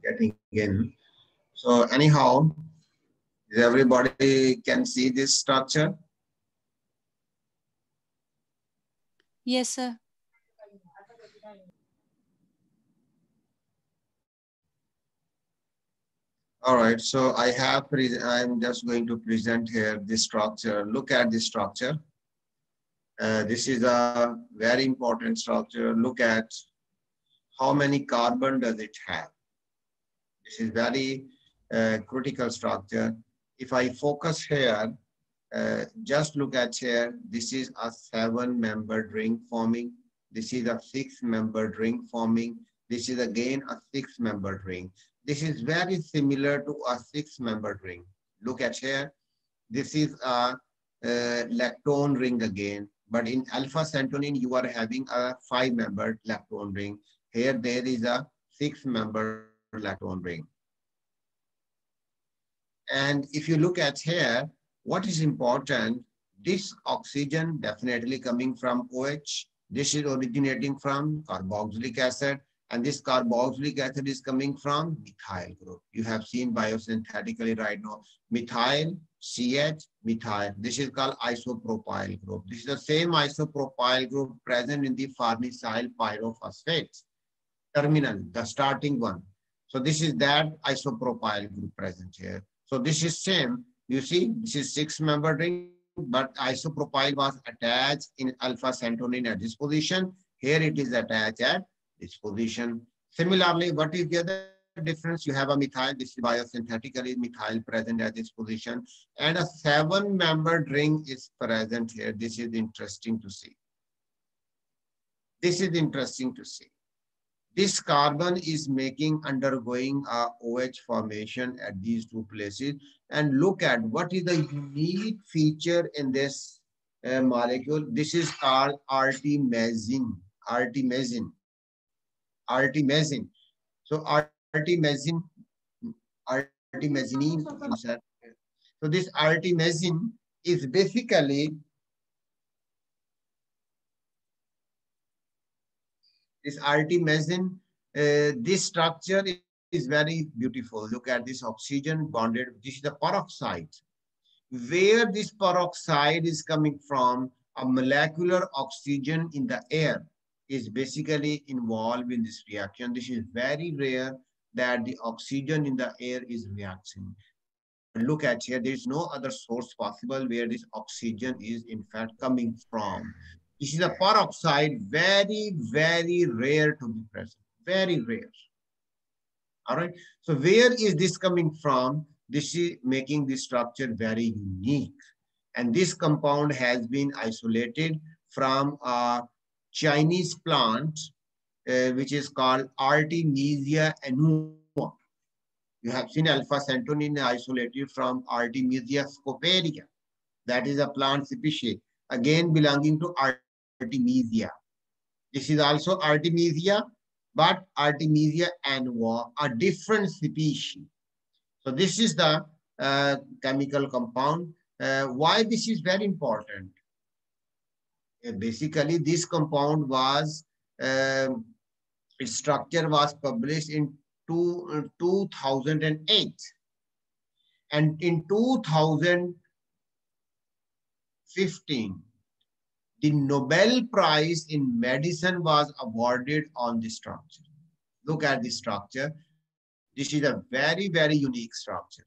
getting in. So anyhow, everybody can see this structure. Yes, sir. All right, so I'm just going to present here this structure. Look at this structure. This is a very important structure. Look at how many carbon does it have. This is very critical structure. If I focus here, just look at here. This is a 7-membered ring forming. This is a 6-membered ring forming. This is again a 6-membered ring. This is very similar to a 6-membered ring. Look at here. This is a lactone ring again. But in alpha santonin, you are having a 5-membered lactone ring. Here, there is a 6-membered lactone ring. And if you look at here, what is important, this oxygen definitely coming from OH. This is originating from carboxylic acid. And this carboxylic acid is coming from methyl group. You have seen biosynthetically right now. Methyl, CH, methyl. This is called isopropyl group. This is the same isopropyl group present in the farnesyl pyrophosphate terminal, the starting one. So this is that isopropyl group present here. So this is same. You see, this is 6-membered ring, but isopropyl was attached in alpha santonin at this position. Here it is attached at this position. Similarly, what is the other difference? You have a methyl. This is biosynthetically methyl present at this position. And a 7-membered ring is present here. This is interesting to see. This is interesting to see. This carbon is undergoing a OH formation at these two places. And look at what is the unique feature in this molecule. This is called artemisinin. Artemisinin. So artemisinin. So this artemisinin is basically this artemisinin, this structure is very beautiful. Look at this oxygen bonded. This is the peroxide. Where this peroxide is coming from, a molecular oxygen in the air is basically involved in this reaction. This is very rare that the oxygen in the air is reacting. But look at here, there is no other source possible where this oxygen is in fact coming from. This is a peroxide, very, very rare to be present. Very rare. All right. So where is this coming from? This is making this structure very unique. And this compound has been isolated from a Chinese plant, which is called Artemisia annua. You have seen alpha santonin isolated from Artemisia scoparia. That is a plant species, again belonging to Artemisia. This is also Artemisia, but Artemisia annua, a different species. So this is the chemical compound. Why this is very important? Basically, this compound was, its structure was published in 2008. And in 2015, the Nobel Prize in Medicine was awarded on this structure. Look at this structure. This is a very, very unique structure.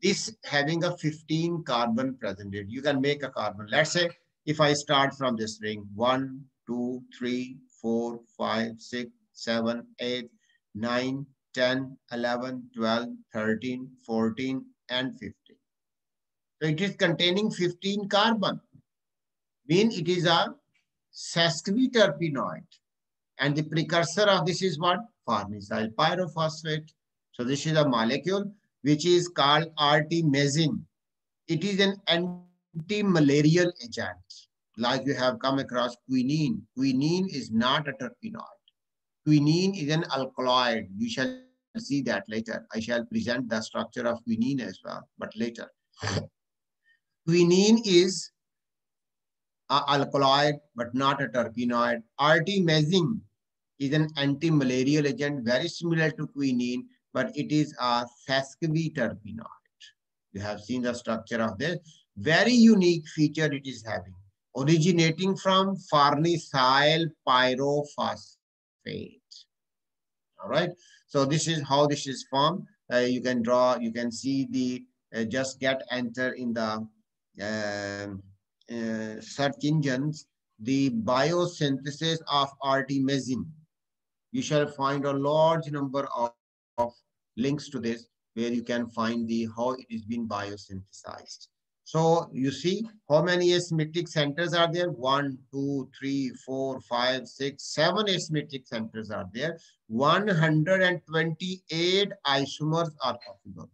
This having a 15 carbon presented. You can make a carbon. Let's say if I start from this ring, 1, 2, 3, 4, 5, 6, 7, 8, 9, 10, 11, 12, 13, 14, and 15. So it is containing 15 carbon. Mean it is a sesquiterpenoid. And the precursor of this is what? Farnesyl pyrophosphate. So this is a molecule which is called artemisinin. It is an anti-malarial agent. Like you have come across quinine. Quinine is not a terpenoid. Quinine is an alkaloid. You shall see that later. I shall present the structure of quinine as well, but later. Quinine is an alkaloid, but not a terpenoid. Artemisinin is an anti-malarial agent, very similar to quinine, but it is a sesquiterpenoid. You have seen the structure of this. Very unique feature it is having, originating from farnesyl pyrophosphate. All right. So this is how this is formed. You can draw, you can see the, just get enter in the search engines, the biosynthesis of artemisinin. You shall find a large number of links to this where you can find the how it is being biosynthesized. So you see how many asymmetric centers are there? 1, 2, 3, 4, 5, 6, 7 asymmetric centers are there. 128 isomers are possible.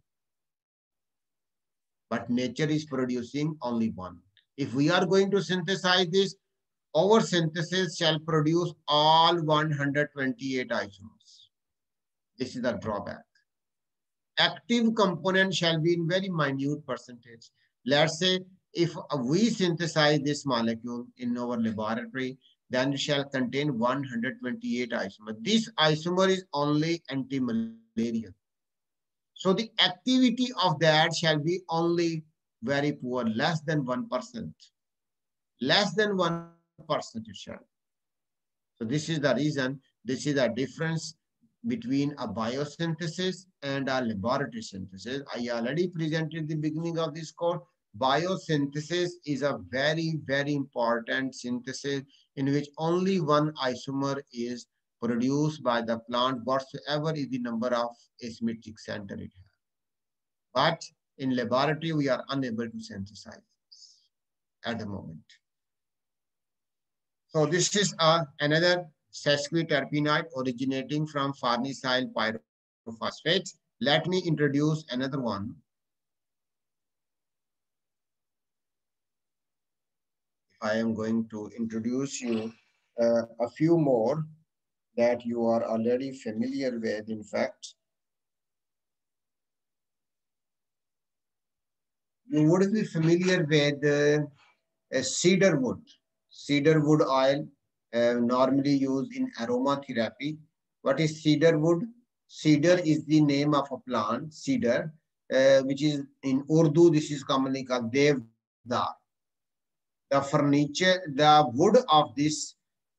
But nature is producing only one. If we are going to synthesize this, our synthesis shall produce all 128 isomers. This is the drawback. Active component shall be in very minute percentage. Let's say if we synthesize this molecule in our laboratory, then it shall contain 128 isomer. This isomer is only anti-malarial. So the activity of that shall be only very poor, less than 1%. Less than 1% it shall. So this is the reason, this is the difference between a biosynthesis and a laboratory synthesis. I already presented the beginning of this course. Biosynthesis is a very, very important synthesis in which only one isomer is produced by the plant, whatsoever is the number of asymmetric center it has. But in laboratory, we are unable to synthesize this at the moment. So this is another sesquiterpenoid originating from farnesyl pyrophosphate. Let me introduce another one. I am going to introduce you a few more that you are already familiar with, in fact. You would be familiar with cedar wood. Cedar wood oil, normally used in aromatherapy. What is cedar wood? Cedar is the name of a plant, cedar, which is in Urdu, this is commonly called devdar. The furniture, the wood of this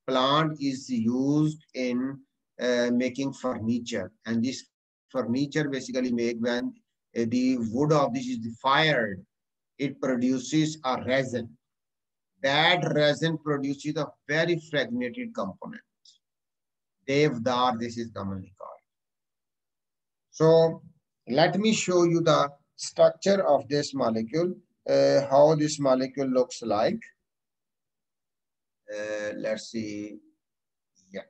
plant is used in making furniture. And this furniture basically made when the wood of this is fired, it produces a resin. That resin produces a very fragmented component. Devdar, this is commonly called. So let me show you the structure of this molecule, how this molecule looks like. Let's see. Yes.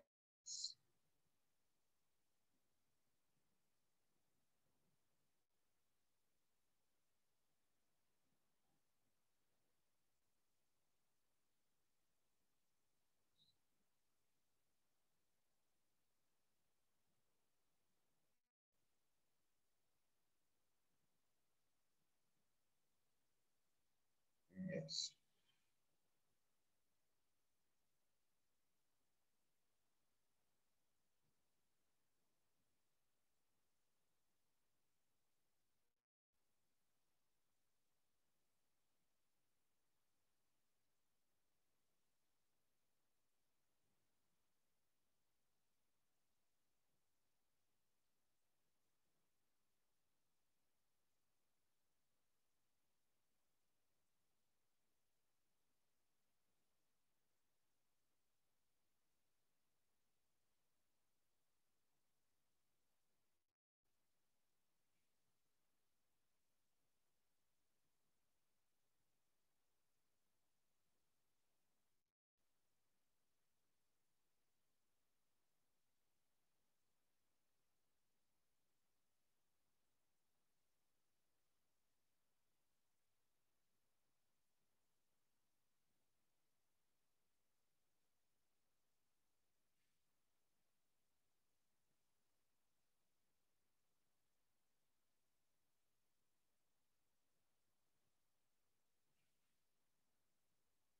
Yes.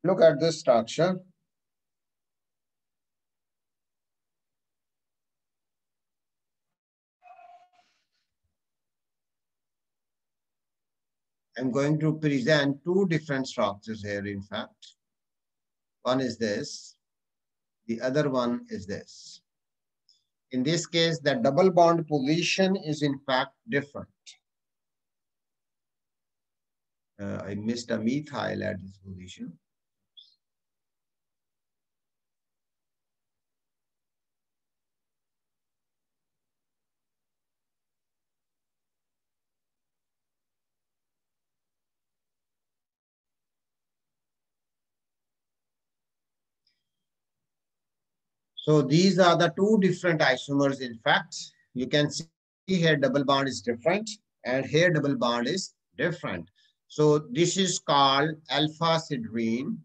Look at this structure. I'm going to present two different structures here, in fact. One is this, the other one is this. In this case, the double bond position is in fact different. I missed a methyl at this position. So these are the two different isomers. In fact, you can see here double bond is different and here double bond is different. So this is called alpha sidrine.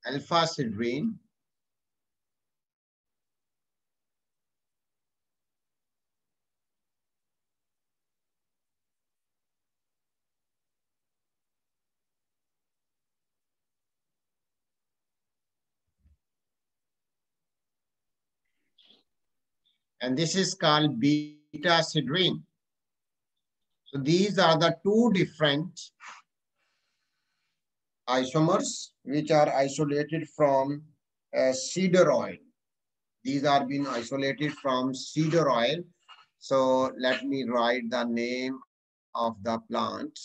Alpha sidrine. And this is called beta sidrine. So these are the two different isomers which are isolated from cedar oil. These are being isolated from cedar oil. So let me write the name of the plant.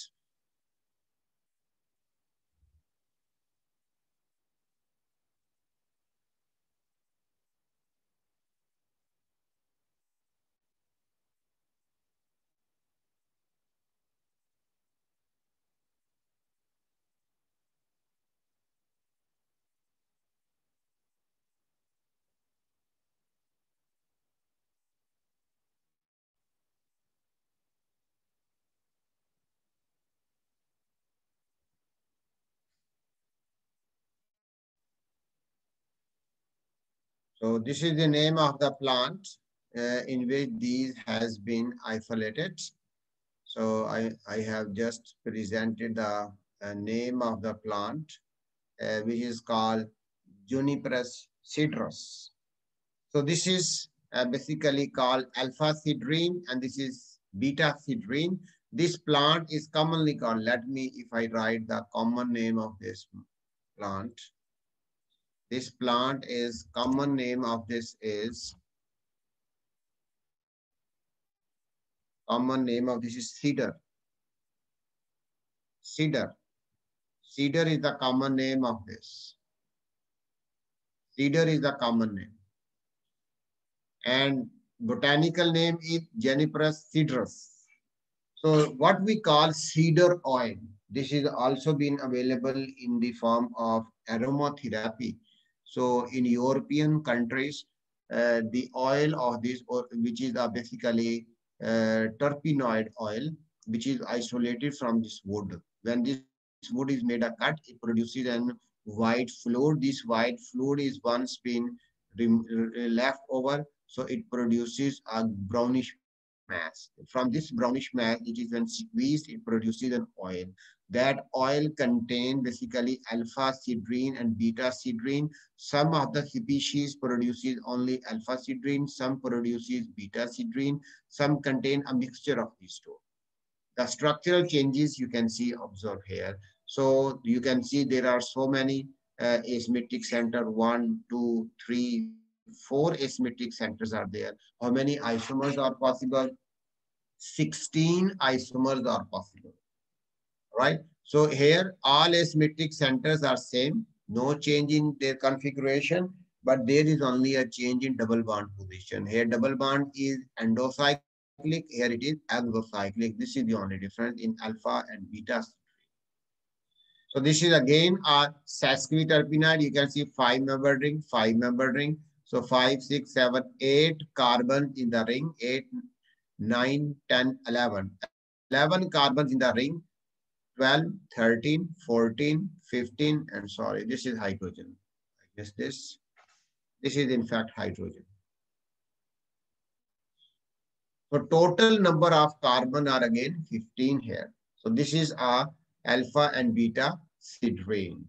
So this is the name of the plant in which these has been isolated. So I have just presented the name of the plant, which is called Juniperus cedrus. So this is basically called alpha sidrine and this is beta sidrine. This plant is commonly called, let me, if I write the common name of this plant. This plant is, common name of this is, common name of this is cedar. Cedar. Cedar is the common name of this. Cedar is the common name. And botanical name is Juniperus cedrus. So what we call cedar oil, this is also been available in the form of aromatherapy. So in European countries, the oil of this, which is basically terpenoid oil, which is isolated from this wood. When this wood is made a cut, it produces an white fluid. This white fluid is once been left over, so it produces a brownish mass. From this brownish mass, it is when squeezed, it produces an oil. That oil contains basically alpha sidrine and beta sidrine. Some of the species produces only alpha sidrine, some produces beta sidrine, some contain a mixture of these two. The structural changes you can see, observe here. So you can see there are so many asymmetric center, 1, 2, 3, 4 asymmetric centers are there. How many isomers are possible? 16 isomers are possible, right? So here all asymmetric centers are same, no change in their configuration, but there is only a change in double bond position. Here double bond is endocyclic, here it is exocyclic. This is the only difference in alpha and beta. So this is again a sesquiterpenide. You can see 5-membered ring, 5-membered ring. So 5, 6, 7, 8 carbons in the ring, 8, 9, 10, 11. 11 carbons in the ring, 12, 13, 14, 15, and sorry, this is hydrogen. I guess this. This is in fact hydrogen. So total number of carbon are again 15 here. So this is a alpha and beta seed rain.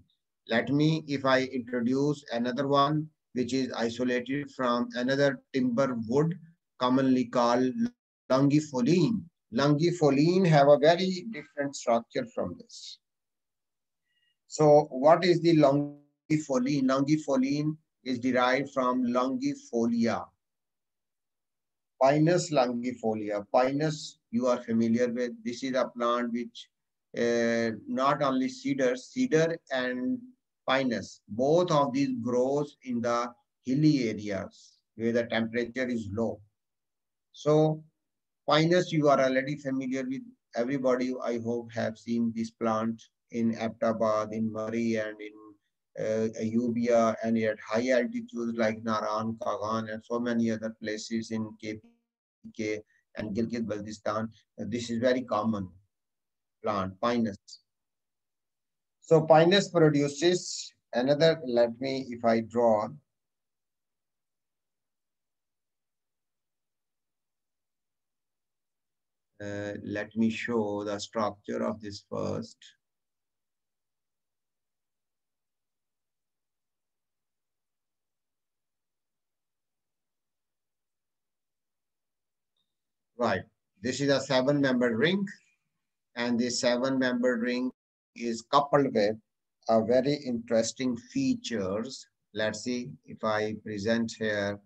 Let me, if I introduce another one, which is isolated from another timber wood, commonly called longifoline. Longifoline have a very different structure from this. So what is the longifoline? Longifoline is derived from longifolia. Pinus longifolia. Pinus, you are familiar with. This is a plant which not only cedar and pinus, both of these grows in the hilly areas where the temperature is low. So pinus, you are already familiar with. Everybody, I hope, have seen this plant in Aptabad, in Murray, and in Ayubia, and at high altitudes like Naran, Kagan, and so many other places in KPK and Gilgit-Baltistan. This is very common plant, pinus. So pinus produces another. Let me, if I draw. Let me show the structure of this first. Right. This is a 7-membered ring, and this 7-membered ring is coupled with a very interesting features. Let's see if I present here.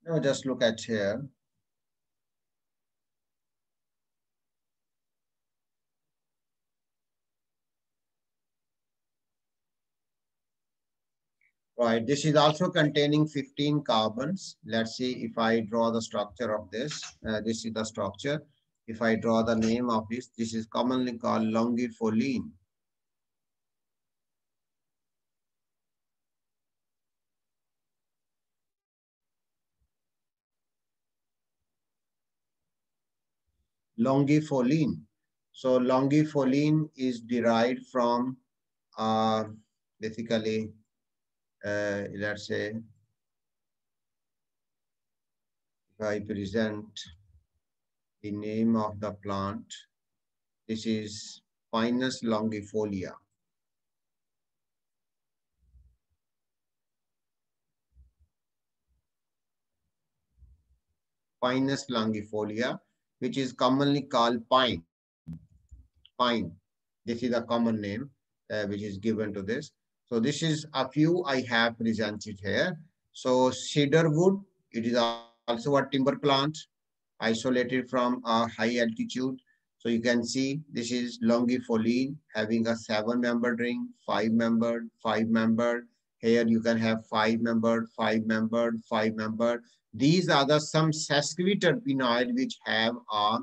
Now just look at here. Right. This is also containing 15 carbons. Let's see if I draw the structure of this. This is the structure. If I draw the name of this is commonly called longifoline. Longifoline. So longifoline is derived from basically, let's say, if I present the name of the plant, this is Pinus longifolia. Pinus longifolia, which is commonly called pine. Pine. This is a common name which is given to this. So this is a few I have presented here. So cedar wood, it is also a timber plant isolated from a high altitude. So you can see this is longifoline having a 7-membered ring, 5-membered, 5-membered. Here you can have 5-membered, 5-membered, 5-membered. These are the some sesquiterpenoid which have a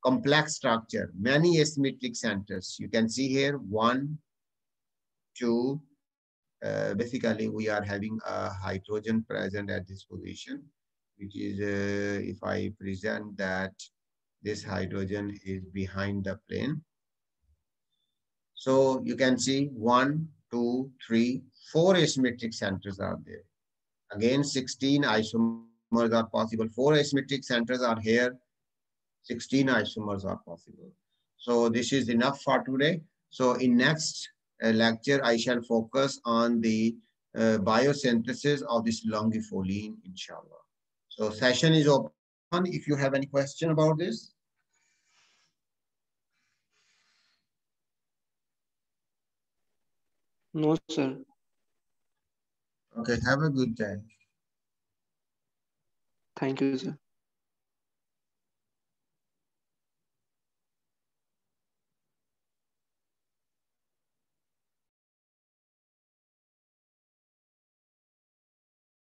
complex structure, many asymmetric centers. You can see here, 1, 2. Basically, we are having a hydrogen present at this position, which is, if I present that this hydrogen is behind the plane. So you can see 1, 2, 3, 4 asymmetric centers are there. Again, 16 isomers are possible. 4 asymmetric centers are here. 16 isomers are possible. So this is enough for today. So in next lecture, I shall focus on the biosynthesis of this longifolene, inshallah. So session is open. If you have any question about this. No, sir. Okay, have a good day. Thank you, sir.